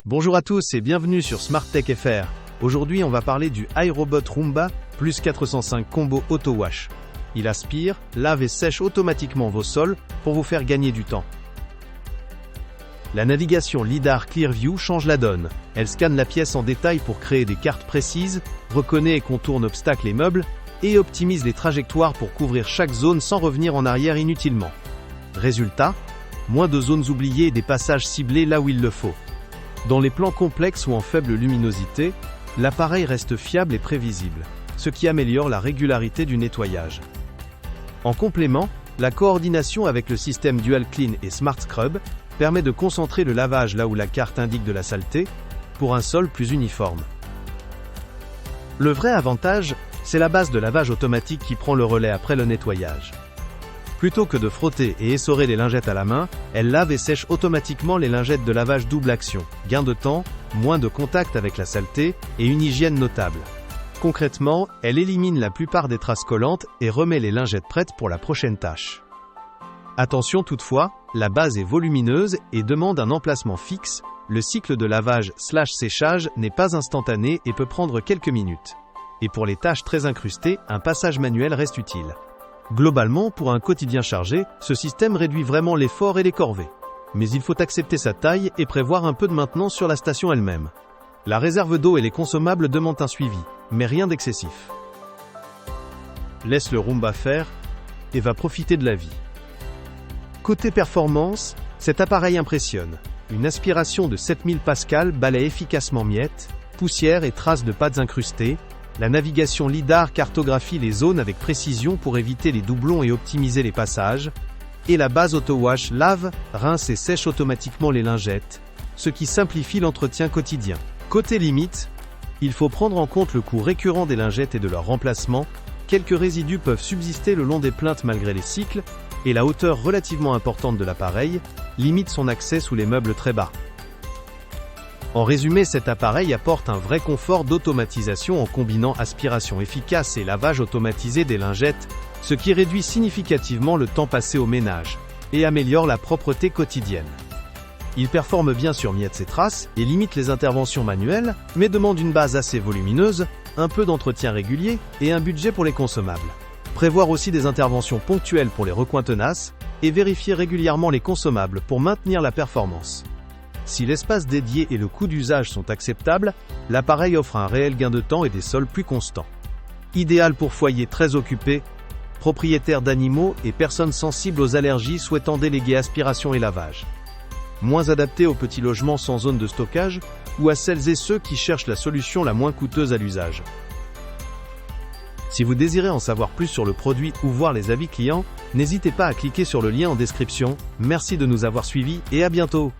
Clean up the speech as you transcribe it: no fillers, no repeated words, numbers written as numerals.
Bonjour à tous et bienvenue sur Smart Tech FR. Aujourd'hui on va parler du iRobot Roomba plus 405 Combo Auto Wash. Il aspire, lave et sèche automatiquement vos sols pour vous faire gagner du temps. La navigation LiDAR Clearview change la donne. Elle scanne la pièce en détail pour créer des cartes précises, reconnaît et contourne obstacles et meubles, et optimise les trajectoires pour couvrir chaque zone sans revenir en arrière inutilement. Résultat, moins de zones oubliées et des passages ciblés là où il le faut. Dans les plans complexes ou en faible luminosité, l'appareil reste fiable et prévisible, ce qui améliore la régularité du nettoyage. En complément, la coordination avec le système Dual Clean et Smart Scrub permet de concentrer le lavage là où la carte indique de la saleté, pour un sol plus uniforme. Le vrai avantage, c'est la base de lavage automatique qui prend le relais après le nettoyage. Plutôt que de frotter et essorer les lingettes à la main, elle lave et sèche automatiquement les lingettes de lavage double action. Gain de temps, moins de contact avec la saleté et une hygiène notable. Concrètement, elle élimine la plupart des traces collantes et remet les lingettes prêtes pour la prochaine tâche. Attention toutefois, la base est volumineuse et demande un emplacement fixe. Le cycle de lavage/séchage n'est pas instantané et peut prendre quelques minutes. Et pour les tâches très incrustées, un passage manuel reste utile. Globalement, pour un quotidien chargé, ce système réduit vraiment l'effort et les corvées. Mais il faut accepter sa taille et prévoir un peu de maintenance sur la station elle-même. La réserve d'eau et les consommables demandent un suivi, mais rien d'excessif. Laisse le Roomba faire et va profiter de la vie. Côté performance, cet appareil impressionne. Une aspiration de 7000 pascal balaie efficacement miettes, poussière et traces de pâtes incrustées. La navigation LiDAR cartographie les zones avec précision pour éviter les doublons et optimiser les passages. Et la base Auto Wash lave, rince et sèche automatiquement les lingettes, ce qui simplifie l'entretien quotidien. Côté limite, il faut prendre en compte le coût récurrent des lingettes et de leur remplacement. Quelques résidus peuvent subsister le long des plinthes malgré les cycles, et la hauteur relativement importante de l'appareil limite son accès sous les meubles très bas. En résumé, cet appareil apporte un vrai confort d'automatisation en combinant aspiration efficace et lavage automatisé des lingettes, ce qui réduit significativement le temps passé au ménage, et améliore la propreté quotidienne. Il performe bien sur miettes et traces, et limite les interventions manuelles, mais demande une base assez volumineuse, un peu d'entretien régulier, et un budget pour les consommables. Prévoir aussi des interventions ponctuelles pour les recoins tenaces, et vérifier régulièrement les consommables pour maintenir la performance. Si l'espace dédié et le coût d'usage sont acceptables, l'appareil offre un réel gain de temps et des sols plus constants. Idéal pour foyers très occupés, propriétaires d'animaux et personnes sensibles aux allergies souhaitant déléguer aspiration et lavage. Moins adapté aux petits logements sans zone de stockage, ou à celles et ceux qui cherchent la solution la moins coûteuse à l'usage. Si vous désirez en savoir plus sur le produit ou voir les avis clients, n'hésitez pas à cliquer sur le lien en description. Merci de nous avoir suivis et à bientôt.